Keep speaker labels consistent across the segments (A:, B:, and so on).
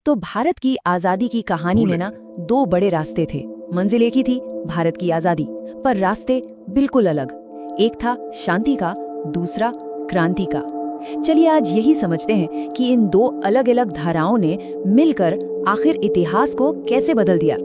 A: तो भारत की आजादी की कहानी में ना दो बड़े रास्ते थे। मंजिल एक ही थी, भारत की आजादी, पर रास्ते बिल्कुल अलग। एक था शांति का, दूसरा क्रांति का। चलिए आज यही समझते हैं कि इन दो अलग अलग धाराओं ने मिलकर आखिर इतिहास को कैसे बदल दिया।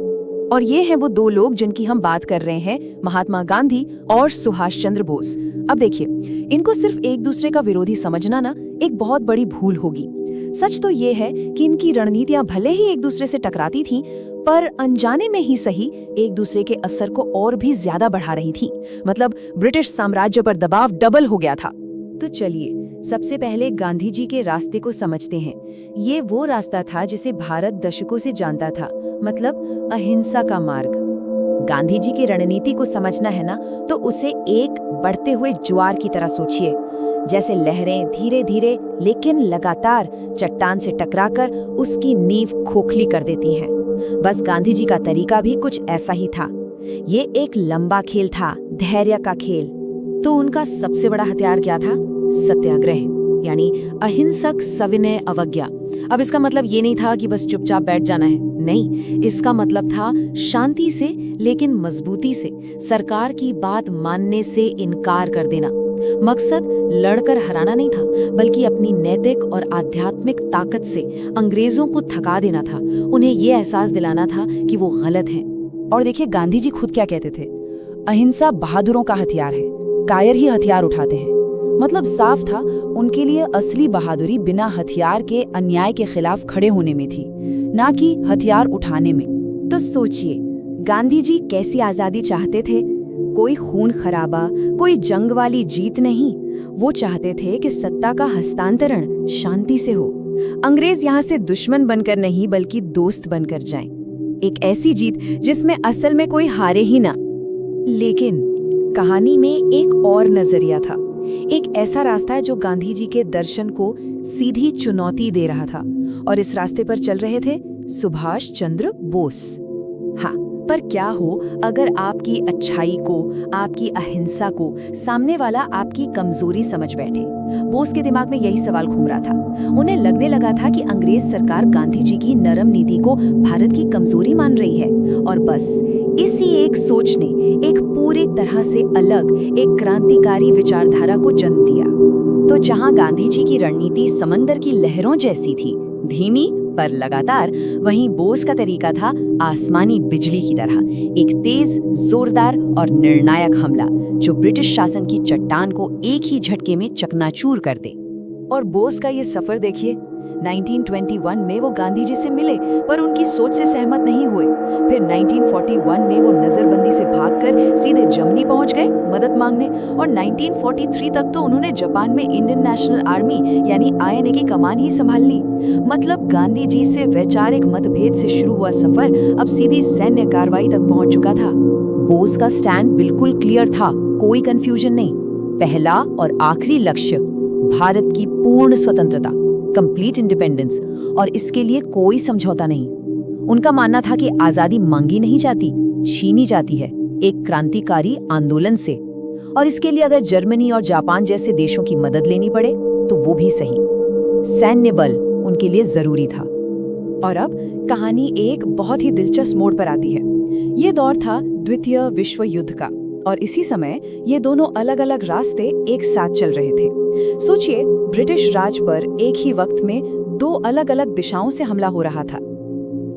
A: और ये हैं वो दो लोग जिनकी हम बात कर रहे हैं, महात्मा गांधी और सुभाष चंद्र बोस। अब देखिए, इनको सिर्फ एक दूसरे का विरोधी समझना ना एक बहुत बड़ी भूल होगी। सच तो ये है कि इनकी रणनीतियां भले ही एक दूसरे से टकराती थीं, पर अनजाने में ही सही एक दूसरे के असर को और भी ज्यादा बढ़ा रही थी। मतलब ब्रिटिश साम्राज्य पर दबाव डबल हो गया था। तो चलिए सबसे पहले गांधी जी के रास्ते को समझते हैं। ये वो रास्ता था जिसे भारत दशकों से जानता था, मतलब अहिंसा का मार्ग। गांधी जी की रणनीति को समझना है ना, तो उसे एक बढ़ते हुए ज्वार की तरह सोचिए। जैसे लहरें धीरे धीरे लेकिन लगातार चट्टान से टकराकर उसकी नींव खोखली कर देती हैं। बस गांधी जी का तरीका भी कुछ ऐसा ही था। ये एक लंबा खेल था, धैर्य का खेल। तो उनका सबसे बड़ा हथियार क्या था? सत्याग्रह, यानी अहिंसक सविनय अवज्ञा। अब इसका मतलब ये नहीं था कि बस चुपचाप बैठ जाना है, नहीं, इसका मतलब था शांति से लेकिन मजबूती से सरकार की बात मानने से इनकार कर देना। मकसद लड़कर हराना नहीं था, बल्कि अपनी नैतिक और आध्यात्मिक ताकत से अंग्रेजों को थका देना था। उन्हें ये एहसास दिलाना था कि वो गलत हैं। और देखिए गांधी जी खुद क्या कहते थे, अहिंसा बहादुरों का हथियार है, कायर ही हथियार उठाते हैं। मतलब साफ था, उनके लिए असली बहादुरी बिना हथियार के अन्याय के खिलाफ खड़े होने में थी, ना कि हथियार उठाने में। तो सोचिए, गांधी जी कैसी आजादी चाहते थे? कोई खून खराबा, कोई जंग वाली जीत नहीं। वो चाहते थे कि सत्ता का हस्तांतरण शांति से हो। अंग्रेज यहाँ से दुश्मन बनकर नहीं, बल्कि दोस्त बनकर जाएं। एक ऐसी जीत जिसमें असल में कोई हारे ही ना। लेकिन कहानी में एक और नजरिया था, एक ऐसा रास्ता है जो गांधी जी के दर्शन को सीधी चुनौती दे रहा था। और इस रास्ते पर चल रहे थे सुभाष चंद्र बोस। हाँ, पर क्या हो अगर आपकी अच्छाई को, आपकी अहिंसा को सामने वाला आपकी कमजोरी समझ बैठे? बोस के दिमाग में यही सवाल घूम रहा था। उन्हें लगने लगा था कि अंग्रेज सरकार गांधी जी की नरम नीति को भारत की कमजोरी मान रही है। और बस इसी एक सोच ने एक पूरी तरह से अलग, एक क्रांतिकारी विचारधारा को जन्म दिया। तो जहां गांधी जी की रणनीति समंदर की लहरों जैसी थी, धीमी पर लगातार, वहीं बोस का तरीका था आसमानी बिजली की तरह, एक तेज, जोरदार और निर्णायक हमला जो ब्रिटिश शासन की चट्टान को एक ही झटके में चकनाचूर कर दे। और बोस का ये सफर देखिए, 1921 में वो गांधी जी से मिले, पर उनकी सोच से सहमत नहीं हुए। फिर 1941 में वो नजरबंदी से भागकर सीधे जर्मनी पहुंच गए मदद मांगने। और 1943 तक तो उन्होंने जापान में इंडियन नेशनल आर्मी यानी INA की कमान ही संभाल ली। मतलब गांधी जी से वैचारिक मतभेद से शुरू हुआ सफर अब सीधी सैन्य कार्रवाई तक पहुंच चुका था। बोस का स्टैंड बिल्कुल क्लियर था, कोई कंफ्यूजन नहीं। पहला और आखिरी लक्ष्य भारत की पूर्ण स्वतंत्रता, कंप्लीट इंडिपेंडेंस, और इसके लिए कोई समझौता नहीं। उनका मानना था कि आजादी मांगी नहीं जाती, छीनी जाती है एक क्रांतिकारी आंदोलन से। और इसके लिए अगर जर्मनी और जापान जैसे देशों की मदद लेनी पड़े तो वो भी सही। सैन्य बल उनके लिए जरूरी था। और अब कहानी एक बहुत ही दिलचस्प मोड़ पर आती है। ये दौर था द्वितीय विश्व युद्ध का, और इसी समय ये दोनों अलग अलग रास्ते एक साथ चल रहे थे। सोचिए, ब्रिटिश राज पर एक ही वक्त में दो अलग अलग दिशाओं से हमला हो रहा था।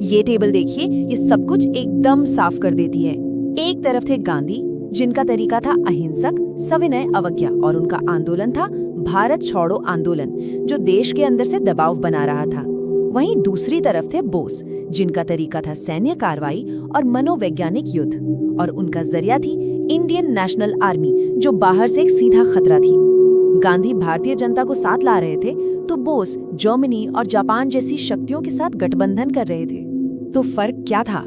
A: ये टेबल देखिए, ये सब कुछ एकदम साफ कर देती है। एक तरफ थे गांधी, जिनका तरीका था अहिंसक सविनय अवज्ञा, और उनका आंदोलन था भारत छोड़ो आंदोलन, जो देश के अंदर से दबाव बना रहा था। वहीं दूसरी तरफ थे बोस, जिनका तरीका था सैन्य कार्रवाई और मनोवैज्ञानिक युद्ध, और उनका जरिया थी इंडियन नेशनल आर्मी, जो बाहर से एक सीधा खतरा थी। गांधी भारतीय जनता को साथ ला रहे थे, तो बोस जर्मनी और जापान जैसी शक्तियों के साथ गठबंधन कर रहे थे। तो फर्क क्या था?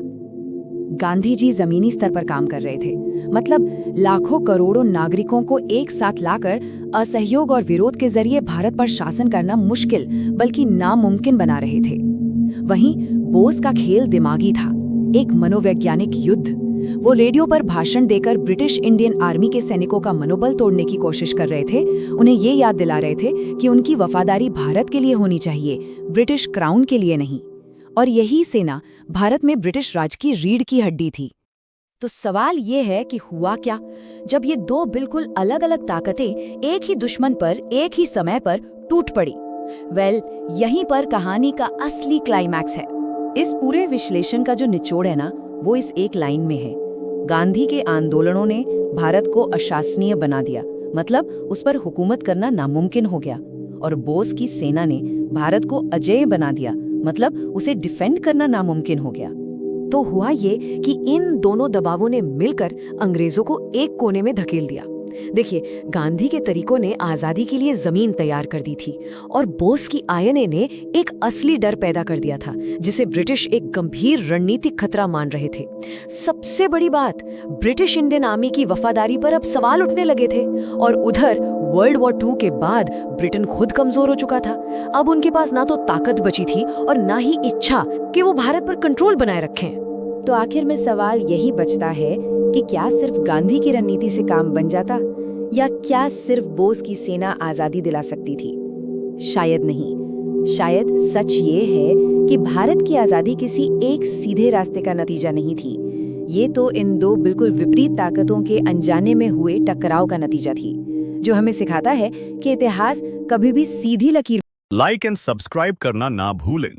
A: गांधी जी जमीनी स्तर पर काम कर रहे थे, मतलब लाखों करोड़ों नागरिकों को एक साथ लाकर असहयोग और विरोध के जरिए भारत पर शासन करना मुश्किल बल्कि नामुमकिन बना रहे थे। वहीं बोस का खेल दिमागी था, एक मनोवैज्ञानिक युद्ध। वो रेडियो पर भाषण देकर ब्रिटिश इंडियन आर्मी के सैनिकों का मनोबल तोड़ने की कोशिश कर रहे थे। उन्हें ये याद दिला रहे थे कि उनकी वफादारी भारत के लिए होनी चाहिए, ब्रिटिश क्राउन के लिए नहीं। और यही सेना भारत में ब्रिटिश राज की रीढ़ की हड्डी थी। तो सवाल ये है कि हुआ क्या जब ये दो बिल्कुल अलग अलग ताकतें एक ही दुश्मन पर एक ही समय पर टूट पड़ी। यहीं पर कहानी का असली क्लाइमैक्स है। इस पूरे विश्लेषण का जो निचोड़ है ना, वो इस एक लाइन में है। गांधी के आंदोलनों ने भारत को अशासनीय बना दिया, मतलब उस पर हुकूमत करना नामुमकिन हो गया। और बोस की सेना ने भारत को अजेय बना दिया, मतलब उसे डिफेंड करना नामुमकिन हो गया। तो हुआ ये कि इन दोनों दबावों ने मिलकर अंग्रेजों को एक कोने में धकेल दिया। देखिए, गांधी के तरीकों ने आजादी के लिए जमीन तैयार कर दी थी और बोस की आयने ने एक असली डर पैदा कर दिया था, जिसे ब्रिटिश एक गंभीर रणनीतिक खतरा मान रहे थे। सबसे बड़ी बात, ब्रिटिश इंडियन आर्मी की वफादारी पर अब सवाल उठने लगे थे। और उधर वर्ल्ड वॉर 2 के बाद ब्रिटेन खुद कमजोर हो चुका था। अब उनके पास ना तो ताकत बची थी और ना ही इच्छा कि वो भारत पर कंट्रोल बनाए रखें। तो आखिर में सवाल यही बचता है कि क्या सिर्फ गांधी की रणनीति से काम बन जाता, या क्या सिर्फ बोस की सेना आजादी दिला सकती थी? शायद नहीं। शायद सच ये है कि भारत की आजादी किसी एक सीधे रास्ते का नतीजा नहीं थी। ये तो इन दो बिल्कुल विपरीत ताकतों के अनजाने में हुए टकराव का नतीजा थी, जो हमें सिखाता है कि इतिहास कभी भी सीधी लकीर।
B: लाइक एंड सब्सक्राइब करना ना भूलें।